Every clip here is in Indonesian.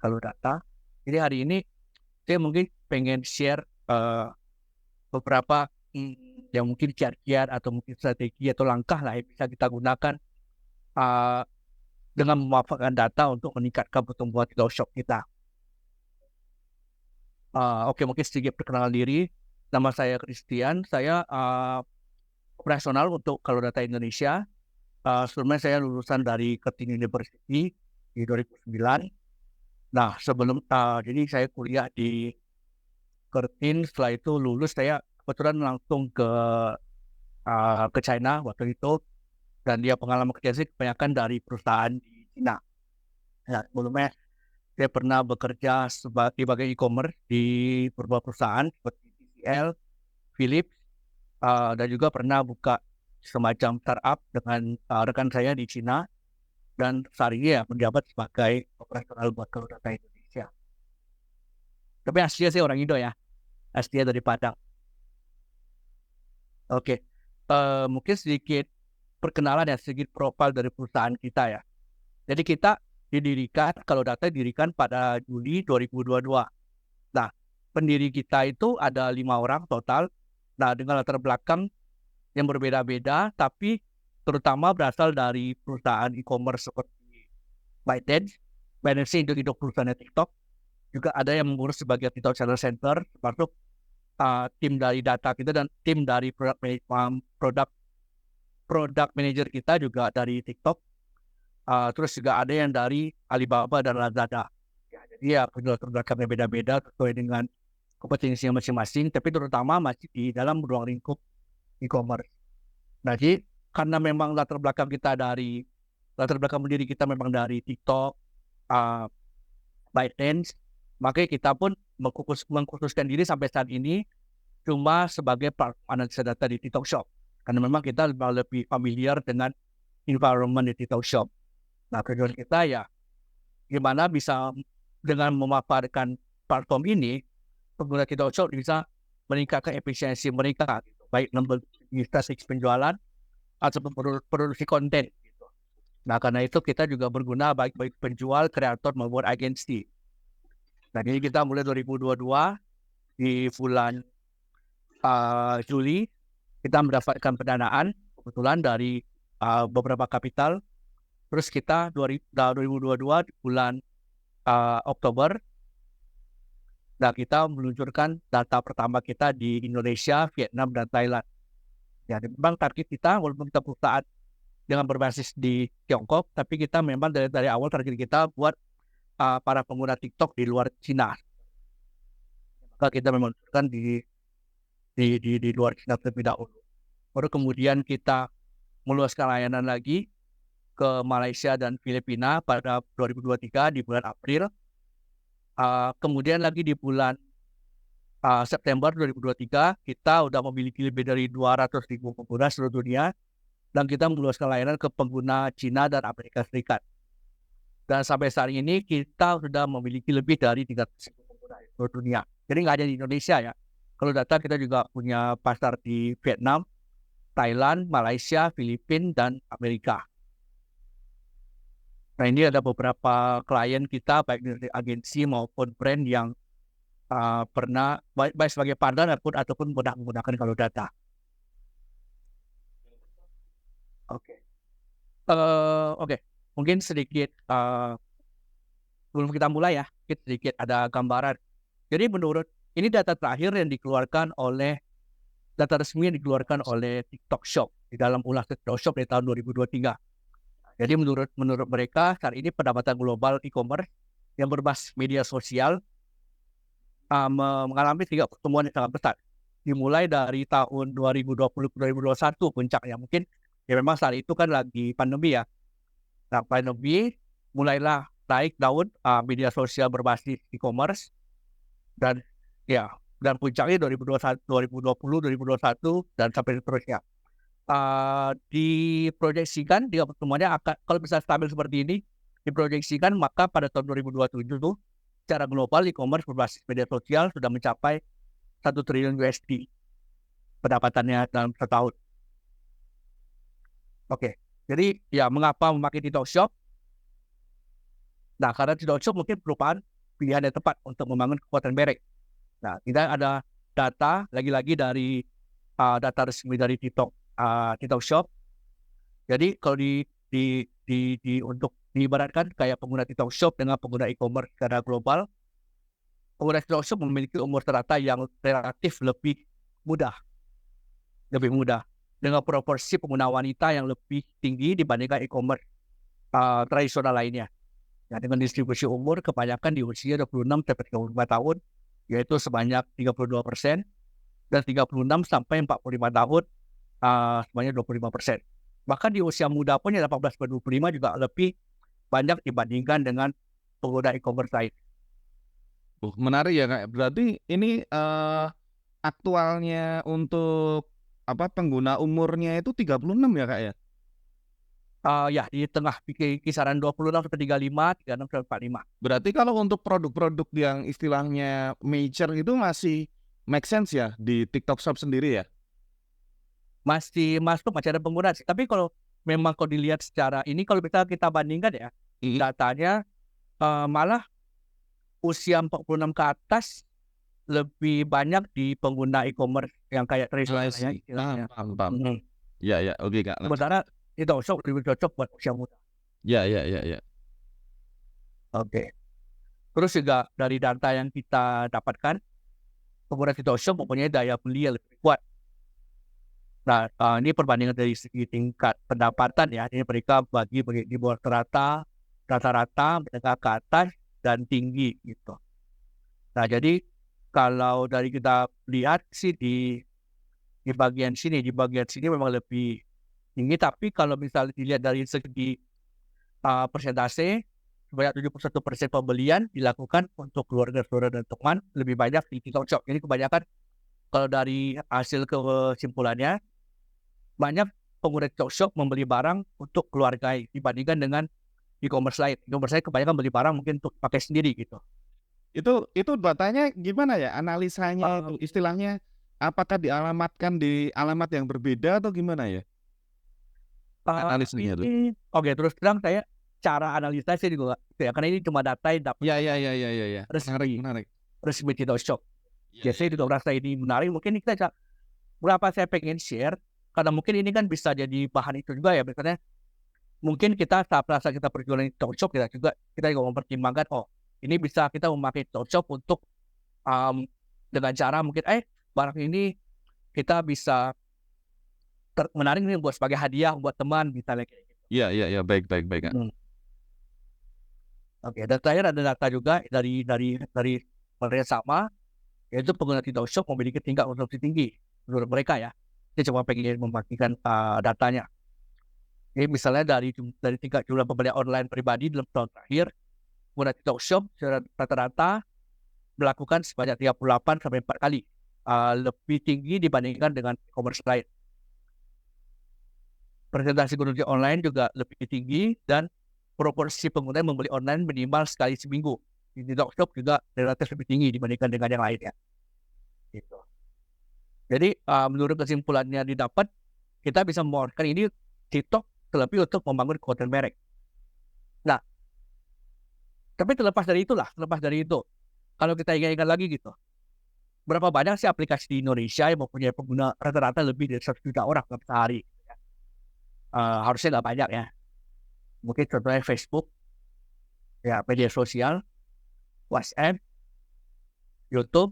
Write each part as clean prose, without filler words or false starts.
kalau data. Jadi hari ini saya mungkin pengen share beberapa yang mungkin kiat-kiat atau mungkin strategi atau langkah lah yang bisa kita gunakan uh, dengan memanfaatkan data untuk meningkatkan pertumbuhan TikTok Shop kita. Oke, mungkin sedikit perkenalan diri. Nama saya Christian. Saya operasional untuk kalau data Indonesia. Sebelumnya saya lulusan dari Curtin University di 2009. Nah, jadi saya kuliah di Curtin. Setelah itu lulus, saya kebetulan langsung ke China waktu itu. Dan dia pengalaman kerja saya kebanyakan dari perusahaan di China. Nah, sebelumnya saya pernah bekerja sebagai e-commerce di beberapa perusahaan seperti TCL, Philips, dan juga pernah buka semacam startup dengan rekan saya di China. Dan saat ini ya menjabat sebagai operasional buat Kalau Data Indonesia. Tapi aslinya saya orang Indo ya, aslinya dari Padang. Oke, mungkin sedikit perkenalan ya, sedikit profil dari perusahaan kita ya. Jadi kita Kalau Data didirikan pada Juli 2022. Nah, pendiri kita itu ada 5 orang total. Nah, dengan latar belakang yang berbeda-beda, tapi terutama berasal dari perusahaan e-commerce seperti ByteDance. ByteDance itu perusahaannya TikTok. Juga ada yang mengurus sebagai TikTok Channel Center, termasuk tim dari data kita dan tim dari product manager kita juga dari TikTok. Terus juga ada yang dari Alibaba dan Lazada. Ya, jadi ya latar belakangnya beda-beda sesuai dengan kompetensinya masing-masing, tapi terutama masih di dalam ruang lingkup e-commerce. Nah, jadi karena memang latar belakang pendiri kita memang dari TikTok, ByteDance, makanya kita pun mengkhususkan diri sampai saat ini cuma sebagai platform analisa data di TikTok Shop. Karena memang kita lebih familiar dengan environment di TikTok Shop. Nah, tujuan kita ya gimana bisa dengan memanfaatkan platform ini, pengguna TikTok Shop bisa meningkatkan efisiensi mereka, gitu. Baik dalam strategi penjualan ataupun produksi konten. Gitu. Nah, karena itu kita juga berguna baik penjual, kreator maupun agensi. Nah, jadi kita mulai 2022 di bulan Juli kita mendapatkan pendanaan kebetulan dari beberapa kapital. Terus kita 2022 di bulan Oktober, nah kita meluncurkan data pertama kita di Indonesia, Vietnam, dan Thailand. Ya, memang target kita walaupun kita perusahaan dengan berbasis di Tiongkok, tapi kita memang dari awal target kita buat para pengguna TikTok di luar Cina. Maka kita meluncurkan di luar Cina terlebih dahulu. Baru kemudian kita meluaskan layanan lagi ke Malaysia dan Filipina pada 2023 di bulan April. Kemudian lagi di bulan September 2023 kita sudah memiliki lebih dari 200.000 pengguna seluruh dunia dan kita meluaskan layanan ke pengguna Cina dan Amerika Serikat. Dan sampai saat ini kita sudah memiliki lebih dari 300.000 pengguna seluruh dunia. Jadi nggak hanya di Indonesia ya. Kalau data kita juga punya pasar di Vietnam, Thailand, Malaysia, Filipina, dan Amerika. Nah, ini ada beberapa klien kita baik dari agensi maupun brand yang pernah baik sebagai partner ataupun pernah menggunakan Kalau Data. Oke. Oke. Mungkin sedikit sebelum kita mulai ya, sedikit ada gambaran. Jadi ini data terakhir yang dikeluarkan oleh data resmi yang dikeluarkan oleh TikTok Shop di dalam ulas TikTok Shop di tahun 2023. Jadi menurut mereka saat ini pendapatan global e-commerce yang berbasis media sosial mengalami 3 pertumbuhan yang sangat besar. Dimulai dari tahun 2020 ke 2021 puncaknya. Mungkin ya memang saat itu kan lagi pandemi ya. Nah, pandemi mulailah naik daun media sosial berbasis e-commerce dan puncaknya 2021, 2020, 2021 dan sampai seterusnya. Diproyeksikan dia pertumbuhannya akan, kalau bisa stabil seperti ini, diproyeksikan maka pada tahun 2027 itu secara global e-commerce berbasis media sosial sudah mencapai 1 triliun USD pendapatannya dalam setahun. Oke, jadi ya mengapa memakai TikTok Shop? Nah, karena TikTok Shop mungkin merupakan pilihan yang tepat untuk membangun kekuatan merek. Nah, kita ada data lagi-lagi dari data resmi dari TikTok Shop. Jadi kalau untuk diibaratkan kayak pengguna TikTok Shop dengan pengguna e-commerce secara global, pengguna TikTok Shop memiliki umur rata yang relatif lebih mudah dengan proporsi pengguna wanita yang lebih tinggi dibandingkan e-commerce tradisional lainnya. Nah, dengan distribusi umur kebanyakan di usia 26 sampai 35 tahun, yaitu sebanyak 32%, dan 36 sampai 45 tahun sebanyak 25%. Bahkan di usia muda pun yang 18 sampai 25 juga lebih banyak dibandingkan dengan pengguna e-commerce lain. Menarik ya Kak. Berarti ini aktualnya untuk pengguna umurnya itu 36 ya Kak ya? Ya, di tengah kisaran 26 sampai 35, 36 sampai 45. Berarti kalau untuk produk-produk yang istilahnya major itu masih make sense ya di TikTok Shop sendiri ya? Masih masuk, masih ada pengguna sih. Tapi kalau memang kalau dilihat secara ini, kalau kita bandingkan ya, datanya malah usia 46 ke atas lebih banyak di pengguna e-commerce yang kayak tradisional ya. Paham. Ya, oke Kak. Sementara TikTok Shop lebih cocok buat usia muda. Ya. Oke. Terus juga dari data yang kita dapatkan, pengguna TikTok Shop mempunyai daya beli yang lebih kuat. Nah, ini perbandingan dari segi tingkat pendapatan ya. Ini mereka bagi di bawah rata-rata, menengah ke atas, dan tinggi gitu. Nah, jadi kalau dari kita lihat sih di bagian sini memang lebih tinggi. Tapi kalau misalnya dilihat dari segi persentase, sebanyak 71% pembelian dilakukan untuk keluarga, saudara, dan teman, lebih banyak di TikTok Shop. Jadi kebanyakan kalau dari hasil kesimpulannya, banyak pengguna TikTok Shop membeli barang untuk keluarga dibandingkan dengan e-commerce lain. E-commerce lain kebanyakan beli barang mungkin untuk pakai sendiri gitu. Itu datanya gimana ya? Analisanya itu istilahnya apakah dialamatkan di alamat yang berbeda atau gimana ya? Analisanya itu. Oke, terus terang saya cara analisa saya juga ya, karena ini cuma data yang dapat. Ya. Menarik. Resmi TikTok Shop. Saya juga merasa ini menarik. Mungkin kita berapa saya pengen share, karena mungkin ini kan bisa jadi bahan itu juga ya. Misalnya mungkin kita saat merasa kita berjualan di TikTok Shop, kita juga mempertimbangkan, ini bisa kita memakai TikTok Shop untuk dengan cara mungkin barang ini kita bisa menarik nih buat sebagai hadiah buat teman misalnya kayak gitu. Iya, baik. Oke, dan terakhir ada data juga dari mereka sama, yaitu pengguna TikTok Shop memiliki tingkat konsumsi tinggi menurut mereka ya. Saya coba pengen membagikan datanya. Ini misalnya dari tingkat jumlah pembelian online pribadi dalam tahun terakhir, pengguna TikTok Shop rata-rata melakukan sebanyak 38 sampai 4 kali lebih tinggi dibandingkan dengan e-commerce lain. Presentasi konsumsi online juga lebih tinggi dan proporsi pengguna yang membeli online minimal sekali seminggu di TikTok Shop juga relatif lebih tinggi dibandingkan dengan yang lainnya. Gitu. Jadi menurut kesimpulannya didapat, kita bisa membawakan ini TikTok terlebih untuk membangun kekuatan merek. Nah, tapi terlepas dari itu, kalau kita ingat lagi gitu, berapa banyak sih aplikasi di Indonesia yang mempunyai pengguna rata-rata lebih dari 100 juta orang dalam sehari? Harusnya nggak banyak ya. Mungkin contohnya Facebook, ya media sosial, WhatsApp, YouTube,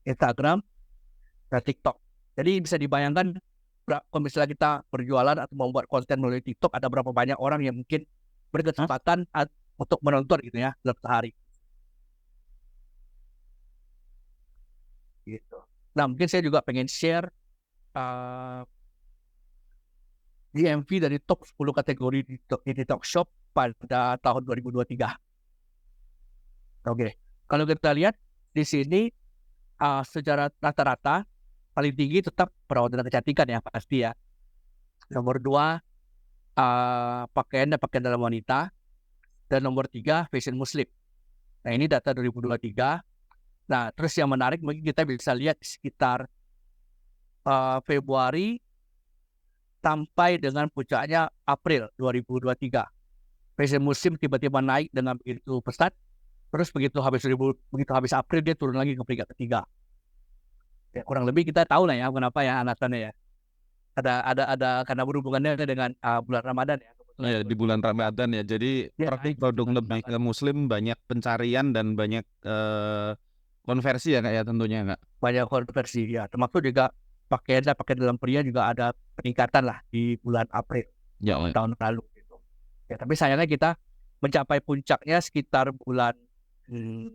Instagram, dan TikTok. Jadi bisa dibayangkan kalau misalnya kita berjualan atau membuat konten melalui TikTok, ada berapa banyak orang yang mungkin berkesempatan untuk menonton gitu ya dalam sehari. Gitu. Nah, mungkin saya juga pengen share GMV dari top 10 kategori di TikTok Shop pada tahun 2023. Oke, kalau kita lihat di sini secara rata-rata paling tinggi tetap perawatan dan kecantikan ya pasti ya. Nomor 2 pakaian dan pakaian dalam wanita, dan nomor 3 fashion muslim. Nah, ini data 2023. Nah, terus yang menarik mungkin kita bisa lihat sekitar Februari sampai dengan puncaknya April 2023. Fashion muslim tiba-tiba naik dengan begitu pesat Terus begitu habis April dia turun lagi ke peringkat ketiga. Ya, kurang lebih kita tahu lah ya kenapa ya alasannya ya. Ada karena berhubungannya dengan bulan Ramadan ya. Ya, di bulan Ramadan ya. Jadi Dia naik produk dengan lebih sangat ke Muslim, banyak pencarian dan banyak konversi ya Kak ya tentunya Kak. banyak kontroversi ya. Termasuk juga pakaian dalam pria juga ada peningkatan lah di bulan April Ya, ya. tahun lalu gitu. Ya, tapi sayangnya kita mencapai puncaknya sekitar bulan hmm,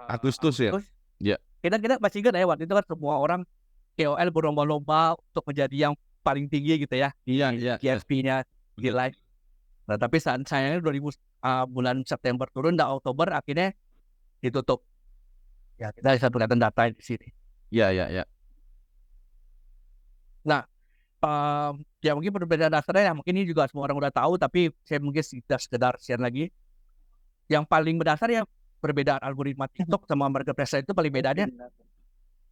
Agustus ya. Agustus. Ya. Kita masih ingat ya waktu itu kan semua orang KOL berlomba-lomba untuk menjadi yang paling tinggi gitu ya Iya, di iya. GFP-nya di live. Nah, tapi sayangnya bulan September turun dan Oktober akhirnya ditutup. Ya, kita bisa kelihatan data di sini. Iya, iya, iya. Nah, ya mungkin perbedaan dasarnya ya mungkin ini juga semua orang udah tahu, tapi saya mungkin sekedar share lagi. Yang paling mendasar ya perbedaan algoritma TikTok sama marketplace itu paling bedanya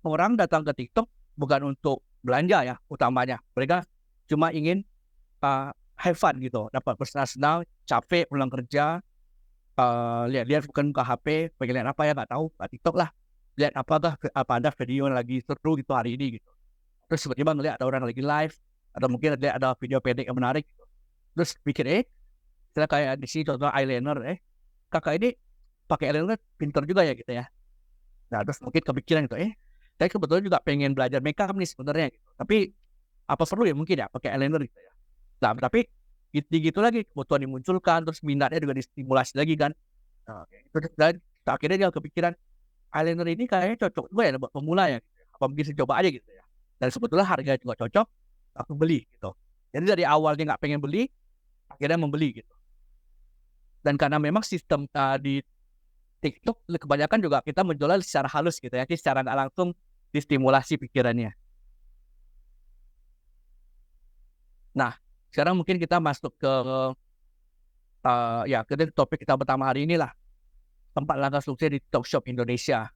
orang datang ke TikTok bukan untuk belanja ya utamanya. Mereka cuma ingin have fun gitu, dapat bersenang-senang, capek pulang kerja, lihat-lihat bukan ke HP, pengen lihat apa ya nggak tahu, TikTok lah, lihat apa ada video yang lagi seru gitu hari ini gitu. Terus tiba-tiba ngeliat ada orang lagi live, atau mungkin ada video pendek yang menarik gitu. Terus pikir misalnya kayak di sini contoh eyeliner, kakak ini pakai eyeliner pinter juga ya gitu ya. Nah terus mungkin kepikiran gitu, saya kebetulan juga pengen belajar makeup nih sebenarnya gitu. Tapi apa perlu ya mungkin ya pakai eyeliner gitu ya. Nah tapi gitu lagi kebutuhan dimunculkan, terus minatnya juga distimulasi lagi kan. Nah, terus dan akhirnya dia kepikiran eyeliner ini kayaknya cocok juga ya buat pemula ya. Apa mungkin saya coba aja gitu ya. Dan sebetulnya harganya juga cocok, aku beli gitu. Jadi dari awal dia nggak pengen beli, akhirnya membeli gitu. Dan karena memang sistem di TikTok kebanyakan juga kita menjual secara halus gitu ya, secara nggak langsung distimulasi pikirannya. Nah, sekarang mungkin kita masuk ke ya ke topik kita pertama hari inilah, 4 langkah sukses di TikTok Shop Indonesia.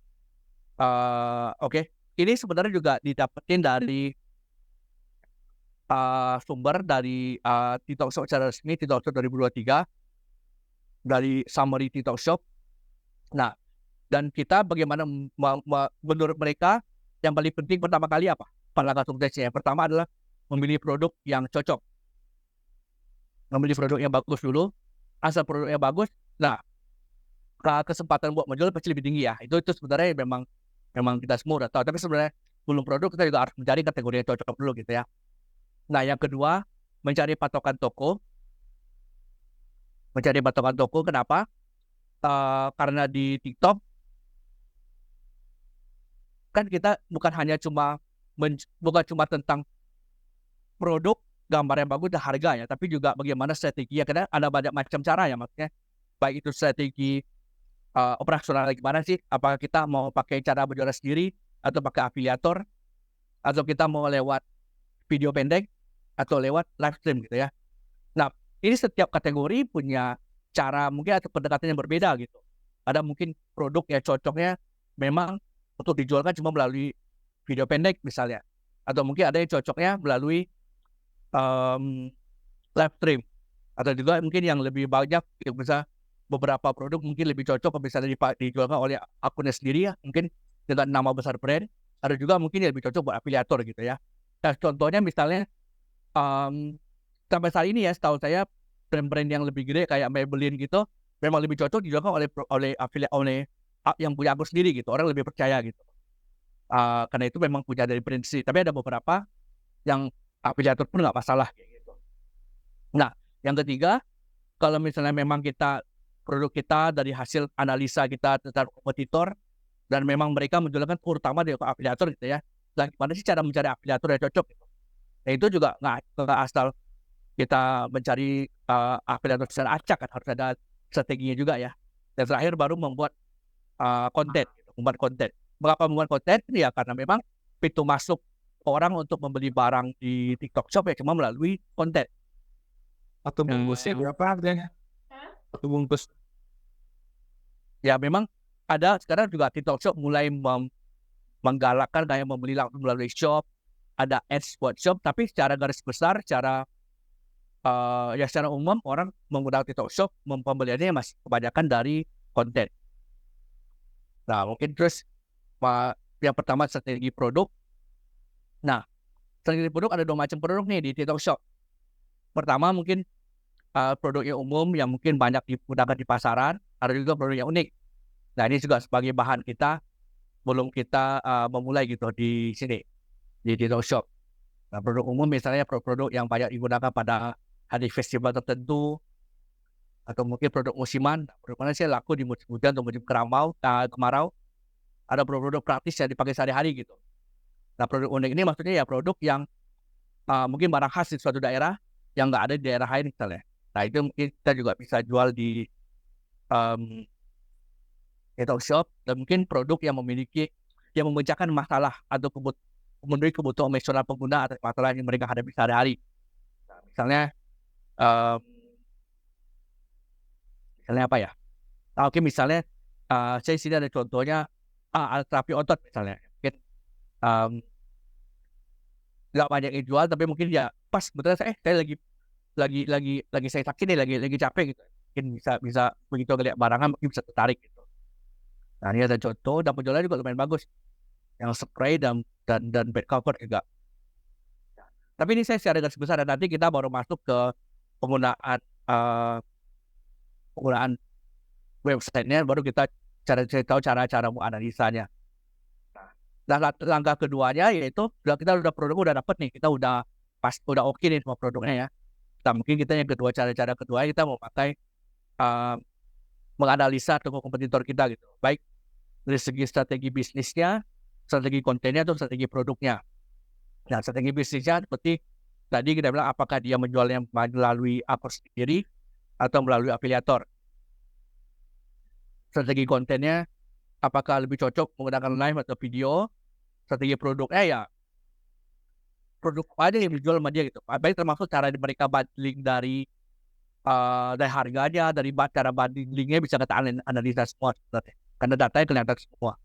Oke. Ini sebenarnya juga didapetin dari sumber dari TikTok Shop secara resmi, TikTok Shop 2023 dari summary TikTok Shop. Nah, dan kita bagaimana menurut mereka yang paling penting pertama kali apa? 4 langkah suksesnya. Yang pertama adalah memilih produk yang cocok. Memilih produk yang bagus dulu. Asal produknya bagus, nah kesempatan buat menjual pasti lebih tinggi ya. Itu sebenarnya memang kita semua udah tahu. Tapi sebenarnya belum produk kita juga harus mencari kategori yang cocok dulu gitu ya. Nah yang kedua, mencari patokan toko. Kenapa? Karena di TikTok kan kita bukan cuma tentang produk, gambar yang bagus dan harga ya, tapi juga bagaimana strategi ya. Karena ada banyak macam cara ya, maksudnya baik itu strategi operasional gimana sih, apakah kita mau pakai cara berjualan sendiri atau pakai afiliator, atau kita mau lewat video pendek atau lewat live stream gitu ya. Nah ini setiap kategori punya cara mungkin atau pendekatan yang berbeda gitu. Ada mungkin produk yang cocoknya memang untuk dijualkan cuma melalui video pendek misalnya, atau mungkin ada yang cocoknya melalui live stream, atau juga mungkin yang lebih banyak yang bisa beberapa produk mungkin lebih cocok kalau misalnya dijualkan oleh akunnya sendiri ya, mungkin dengan nama besar brand. Ada juga mungkin yang lebih cocok buat afiliator gitu ya. Nah contohnya misalnya sampai saat ini ya setahu saya brand-brand yang lebih gede kayak Maybelline gitu memang lebih cocok dijualkan oleh afiliat, oleh yang punya akun sendiri gitu, orang lebih percaya gitu. Karena itu memang punya dari brand sendiri. Tapi ada beberapa yang afiliator pun nggak masalah kayak gitu. Nah yang ketiga, kalau misalnya memang produk kita dari hasil analisa kita tentang kompetitor dan memang mereka menjualkan terutama di afiliator gitu ya. Dan gimana sih cara mencari afiliator yang cocok gitu. Nah itu juga nggak asal kita mencari afiliator secara acak kan, harus ada strateginya juga ya. Dan terakhir baru membuat konten, membuat konten. Mengapa membuat konten? Ya karena memang pintu masuk orang untuk membeli barang di TikTok Shop ya cuma melalui konten. Atau bungkusnya berapa harganya? Atau bungkus? Ya memang ada sekarang juga TikTok Shop mulai menggalakkan kayak membeli langsung melalui shop, ada ads buat shop, tapi secara garis besar, secara umum orang menggunakan TikTok Shop pembeliannya masih kebanyakan dari konten. Nah, mungkin terus yang pertama strategi produk. Nah, strategi produk ada 2 macam produk nih di TikTok Shop. Pertama mungkin produk yang umum yang mungkin banyak digunakan di pasaran, ada juga produk yang unik. Nah, ini juga sebagai bahan kita belum kita memulai gitu di sini di TikTok Shop. Nah, produk umum misalnya produk yang banyak digunakan pada hari festival tertentu atau mungkin produk musiman. Produk mana sih laku di musim hujan atau musim kemarau. Ada produk-produk praktis yang dipakai sehari-hari gitu. Nah, produk unik ini maksudnya ya produk yang mungkin barang khas di suatu daerah yang nggak ada di daerah lain misalnya. Nah, itu mungkin kita juga bisa jual di TikTok Shop, dan mungkin produk yang memecahkan masalah atau memenuhi kebutuhan emosional pengguna atau masalah yang mereka hadapi sehari-hari. Nah, misalnya apa ya? Nah, oke, misalnya saya sini ada contohnya alat terapi otot misalnya. Mungkin nggak banyak yang jual, tapi mungkin ya pas kebetulan saya saya sakit nih, lagi capek gitu. Mungkin bisa begitu ngeliat barangan mungkin bisa tertarik gitu. Nah, ini ada contoh dan penjualannya juga lumayan bagus. Yang spray dan bed cover juga. Tapi ini saya secara garis besar, dan nanti kita baru masuk ke penggunaan websitenya, baru kita tahu cara menganalisanya. Nah, langkah keduanya yaitu kita produk udah dapet nih, kita udah oke nih semua produknya ya. Nah, mungkin kita yang kedua, cara kedua kita mau pakai menganalisa toko kompetitor kita gitu, baik dari segi strategi bisnisnya, strategi kontennya, atau strategi produknya. Nah, strategi bisnisnya seperti tadi kita bilang, apakah dia menjualnya melalui akun sendiri atau melalui afiliator. Strategi kontennya, apakah lebih cocok menggunakan live atau video. Strategi produknya ya produk aja yang dijual sama dia gitu. Baik termasuk cara mereka bundling dari harganya, dari cara bundlingnya bisa kita analisa semua sebenarnya, karena datanya kelihatan semua.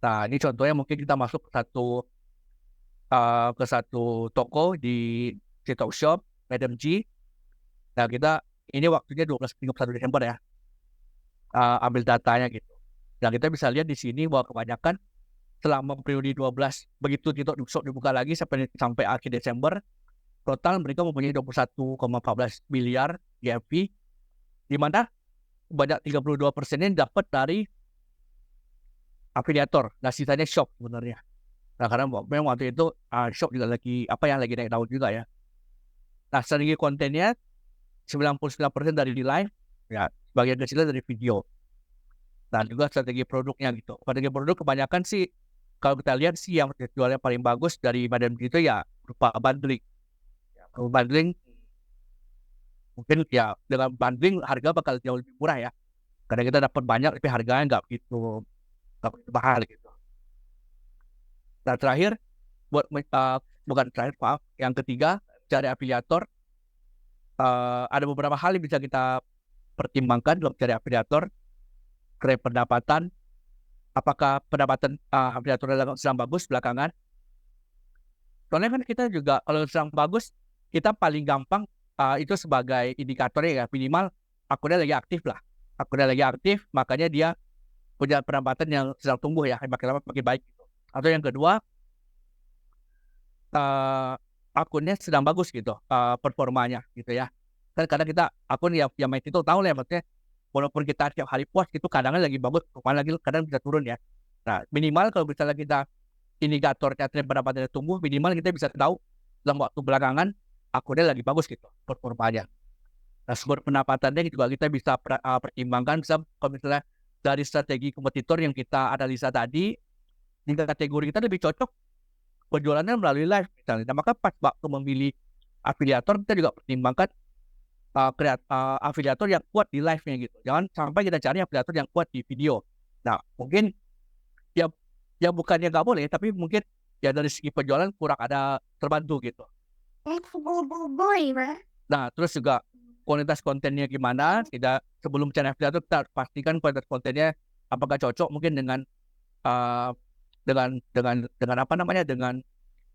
Nah, ini contohnya mungkin kita masuk ke satu toko di TikTok Shop, Madam G. Nah, ini waktunya 12-31 Desember ya. Ambil datanya gitu. Nah, kita bisa lihat di sini bahwa kebanyakan selama periode 12, begitu TikTok Shop dibuka lagi sampai akhir Desember, total mereka mempunyai 21,14 miliar GMV, di mana banyak 32%-nya dapat dari afiliator. Nah, sisanya shop sebenarnya. Nah, karena memang waktu itu shop juga lagi naik daun juga ya. Nah, strategi kontennya 99% dari di live, ya sebagian kecilnya dari video. Nah, juga strategi produknya gitu. Strategi produk kebanyakan sih, kalau kita lihat sih yang jualnya paling bagus dari Madam gitu ya berupa bundling. Kalau bundling, mungkin ya dengan bundling harga bakal jauh lebih murah ya. Karena kita dapat banyak, tapi harganya nggak begitu mahal gitu. Nah, terakhir, bukan terakhir, maaf, yang ketiga, cari afiliator. Ada beberapa hal yang bisa kita pertimbangkan dalam cari afiliator. Klaim pendapatan, apakah pendapatan afiliator sedang bagus belakangan. Soalnya kan kita juga kalau sedang bagus, kita paling gampang itu sebagai indikatornya ya, minimal akunnya lagi aktif lah. Akunnya lagi aktif, makanya dia punya pendapatan yang sedang tumbuh ya, makin lama makin baik gitu. Atau yang kedua, akunnya sedang bagus gitu, performanya gitu ya. Kan kadang kita akun yang main itu tahu lah ya, maksudnya walaupun kita tiap hari post gitu, kadang lagi bagus, kadang bisa turun ya. Nah, minimal kalau misalnya kita indikatornya tren pendapatannya tumbuh, minimal kita bisa tahu dalam waktu belakangan akunnya lagi bagus gitu performanya. Nah, sumber pendapatannya juga kita bisa pertimbangkan, bisa kalau misalnya dari strategi kompetitor yang kita analisa tadi, tingkat kategori kita lebih cocok penjualannya melalui live misalnya. Nah, maka pas waktu memilih afiliator, kita juga pertimbangkan afiliator yang kuat di live-nya gitu. Jangan sampai kita cari afiliator yang kuat di video. Nah, mungkin ya bukannya nggak boleh, tapi mungkin ya dari segi penjualan kurang ada terbantu gitu. Nah, terus juga kualitas kontennya gimana? Kita sebelum cari afiliator, kita pastikan kualitas kontennya apakah cocok mungkin dengan dengan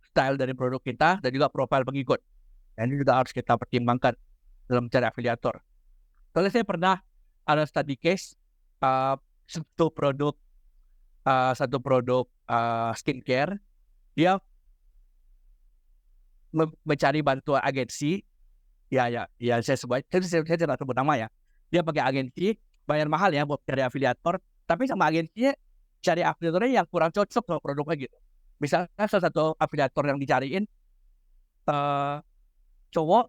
style dari produk kita dan juga profil pengikut. Dan ini juga harus kita pertimbangkan dalam mencari afiliator. Soalnya saya pernah ada study case uh, satu produk skincare, dia mencari bantuan agensi, saya tidak sebut nama ya. Dia pakai agensi, bayar mahal ya buat cari afiliator, tapi sama agensinya cari afiliatornya yang kurang cocok sama produknya gitu. Misalnya salah satu afiliator yang dicariin cowok,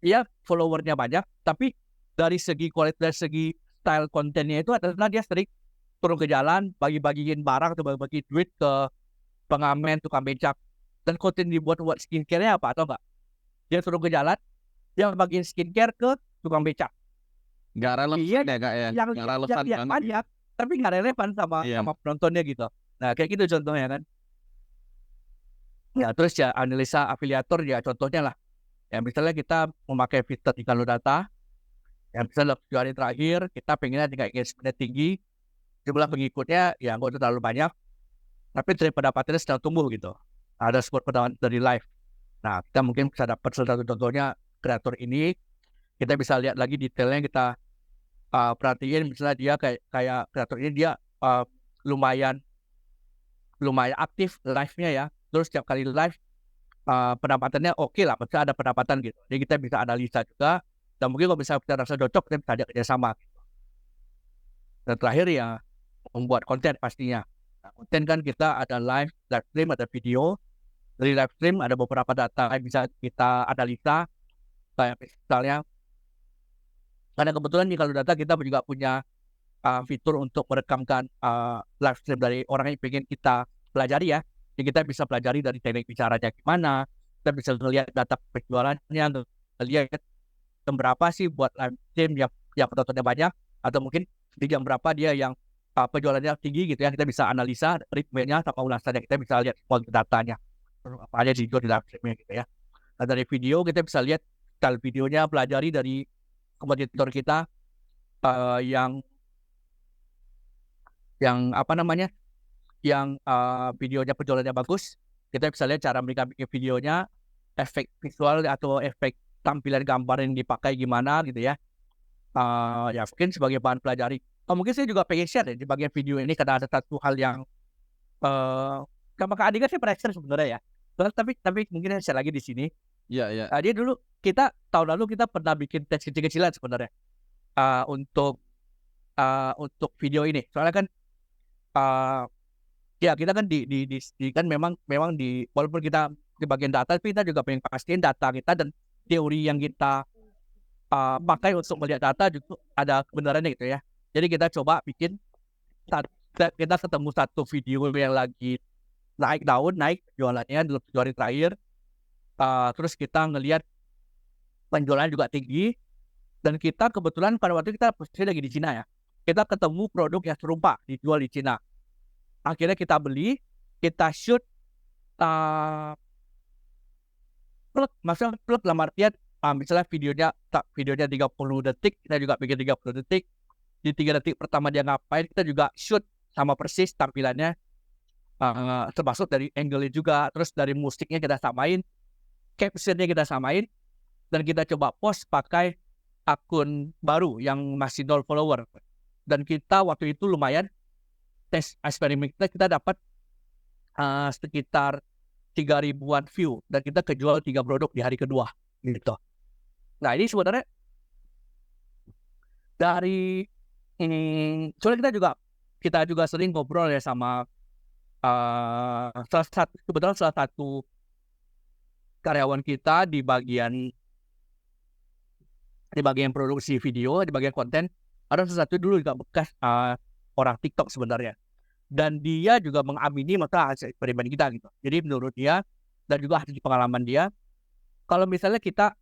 dia followernya banyak, tapi dari segi kualitas, dari segi style kontennya itu adalah dia sering turun ke jalan, bagi-bagiin barang atau bagi duit ke pengamen, tukang becak. Dan konten dibuat buat skincare-nya apa atau enggak? Dia turun ke jalan, dia bagiin skincare ke tukang becak. Nggak relevan Iya, ya Kak ya? yang Nggak relevan banget. banyak, tapi nggak relevan sama penontonnya gitu. Nah, kayak gitu contohnya kan. Ya, terus ya analisa afiliator ya contohnya lah. Ya, misalnya kita memakai fitur iklan data, ya misalnya 7 hari terakhir kita pengennya tingkat engagement tinggi, jumlah pengikutnya ya nggak terlalu banyak, tapi dari pendapatannya sedang tumbuh gitu. Ada support pendapatan dari live. Nah, kita mungkin bisa dapat salah satu contohnya kreator ini. Kita bisa lihat lagi detailnya, kita perhatiin misalnya dia kayak kreator ini dia lumayan aktif live-nya ya. Terus setiap kali live pendapatannya oke lah, maksudnya ada pendapatan gitu. Jadi kita bisa analisa juga, dan mungkin kalau bisa kita rasa cocok, kita bisa ajak kerjasama gitu. Dan terakhir ya membuat konten pastinya. Nah, konten kan kita ada live stream, ada video. Dari live stream ada beberapa data yang bisa kita analisa, kayak misalnya karena kebetulan nih kalau data kita juga punya fitur untuk merekamkan live stream dari orang yang ingin kita pelajari ya. Jadi kita bisa pelajari dari teknik bicaranya gimana, kita bisa melihat data penjualannya, lihat jam berapa sih buat live stream yang penontonnya banyak, atau mungkin di jam berapa dia yang penjualannya tinggi gitu ya. Kita bisa analisa ritmenya sama ulasannya, kita bisa lihat semua datanya apa aja di live streamnya gitu ya. Nah, dari video kita bisa lihat style videonya, pelajari dari kompetitor kita yang apa namanya, yang videonya penjualannya bagus. Kita bisa lihat cara mereka bikin videonya, efek visual atau efek tampilan gambar yang dipakai gimana gitu ya. Ya mungkin sebagai bahan pelajari. Mungkin saya juga pengen share ya di bagian video ini, karena ada satu hal yang sama Kak Adi kan saya pernah share sebenarnya ya. Tapi mungkin saya share lagi di sini. Iya. Dia dulu tahun lalu kita pernah bikin tes kecil-kecilan sebenarnya untuk video ini. Soalnya kan ya kita kan kan memang di walaupun kita di bagian data, tapi kita juga pengen pastiin data kita dan teori yang kita pakai untuk melihat data juga ada kebenarannya gitu ya. Jadi kita coba bikin, kita ketemu satu video yang lagi naik jualannya dalam 7 hari terakhir. Terus kita ngelihat penjualannya juga tinggi, dan kita kebetulan pada waktu kita posisi lagi di Cina ya. Kita ketemu produk yang serupa dijual di Cina. Akhirnya kita beli, kita shoot plug dalam artian misalnya videonya 30 detik, kita juga bikin 30 detik. Di 3 detik pertama dia ngapain, kita juga shoot sama persis tampilannya, termasuk dari angle-nya juga, terus dari musiknya kita samain, caption-nya kita samain, dan kita coba post pakai akun baru yang masih 0 follower. Dan kita waktu itu lumayan tes eksperimen kita dapat sekitar 3.000-an view, dan kita kejual 3 produk di hari kedua gitu. Nah, ini sebenarnya dari ini, soalnya kita juga sering ngobrol ya sama salah satu karyawan kita di bagian produksi video, di bagian konten. Ada sesuatu dulu juga bekas orang TikTok sebenarnya, dan dia juga mengamini masa hasil eksperimen kita gitu. Jadi menurut dia dan juga hasil pengalaman dia, kalau misalnya kita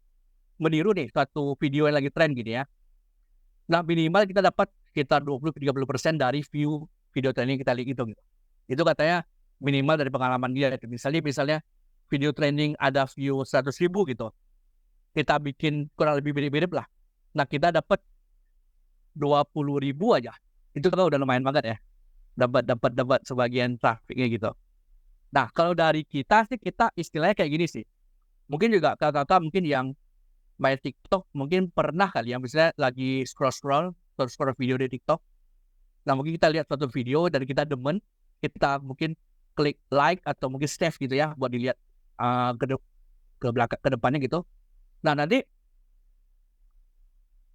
meniru nih satu video yang lagi tren gitu ya, nah minimal kita dapat sekitar 20-30% dari view video trending kita lihat gitu. Itu katanya minimal dari pengalaman dia. Misalnya video trending ada view 100.000 gitu, kita bikin kurang lebih mirip-mirip lah. Nah, kita dapat 20.000 aja. Itu kan udah lumayan banget ya. Dapat sebagian trafiknya gitu. Nah, kalau dari kita sih, kita istilahnya kayak gini sih. Mungkin juga kakak-kakak mungkin yang main TikTok mungkin pernah kali ya, misalnya lagi scroll scroll video di TikTok. Nah, mungkin kita lihat suatu video dan kita demen, kita mungkin klik like atau mungkin save gitu ya buat dilihat ke belakang ke depannya gitu. Nah, nanti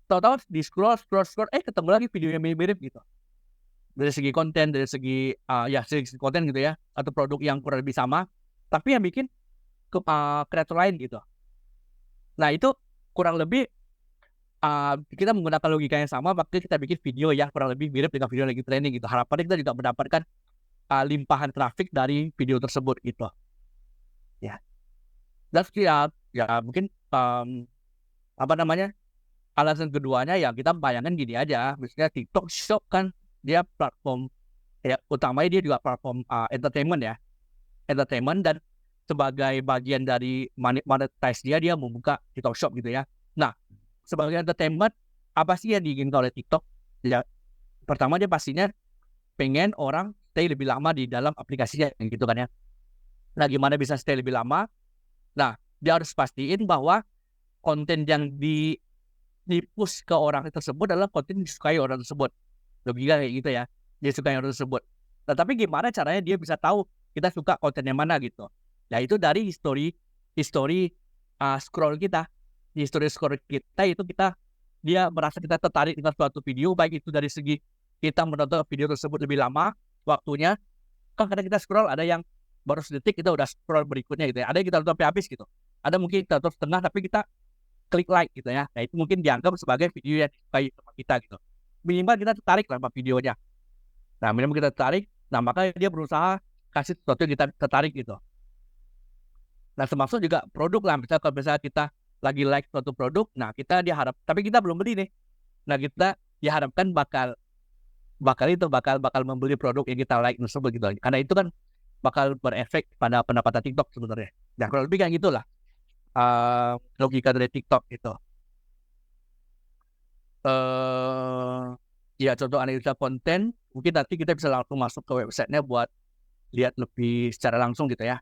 tahu-tahu di scroll ketemu lagi video yang mirip-mirip gitu. Dari segi konten, dari segi segi konten gitu ya, atau produk yang kurang lebih sama, tapi yang bikin ke kreator lain gitu. Nah, itu kurang lebih kita menggunakan logika yang sama, makanya kita bikin video yang kurang lebih mirip dengan video yang lagi trending gitu. Harapannya kita juga mendapatkan limpahan traffic dari video tersebut gitu. Ya. Dan mungkin alasan keduanya ya kita bayangkan gini aja, misalnya TikTok Shop kan dia platform ya utamanya dia juga platform entertainment dan sebagai bagian dari monetize dia membuka TikTok Shop gitu ya. Nah, sebagai entertainment apa sih yang diinginkan oleh TikTok? Ya, pertama dia pastinya pengen orang stay lebih lama di dalam aplikasinya gitu kan ya. Nah, gimana bisa stay lebih lama? Nah, dia harus pastiin bahwa konten yang di-push ke orang tersebut adalah konten yang disukai orang tersebut. Logika kayak gitu ya. Dia suka yang orang tersebut. Nah, tapi gimana caranya dia bisa tahu kita suka konten yang mana gitu? Nah, itu dari history scroll kita. Di history scroll kita itu dia merasa kita tertarik dengan suatu video, baik itu dari segi kita menonton video tersebut lebih lama waktunya. Kan kadang kita scroll ada yang baru sedetik kita udah scroll berikutnya gitu ya. Ada yang kita nonton sampai habis gitu. Ada mungkin kita nonton setengah tapi kita klik like gitu ya. Nah, itu mungkin dianggap sebagai video yang disukai sama kita gitu. Minimal kita tertarik lah sama videonya. Nah, minimal kita tertarik, nah maka dia berusaha kasih sesuatu yang kita tertarik gitu. Nah, termasuk juga produk lah. Misalnya kalau misalnya kita lagi like suatu produk, nah kita tapi kita belum beli nih. Nah, kita diharapkan bakal membeli produk yang kita like tersebut gitu. Karena itu kan bakal berefek pada pendapatan TikTok sebenarnya. Nah, kalau lebih kayak gitulah logika dari TikTok itu. Ya contoh analisa konten, mungkin nanti kita bisa langsung masuk ke websitenya buat lihat lebih secara langsung gitu ya.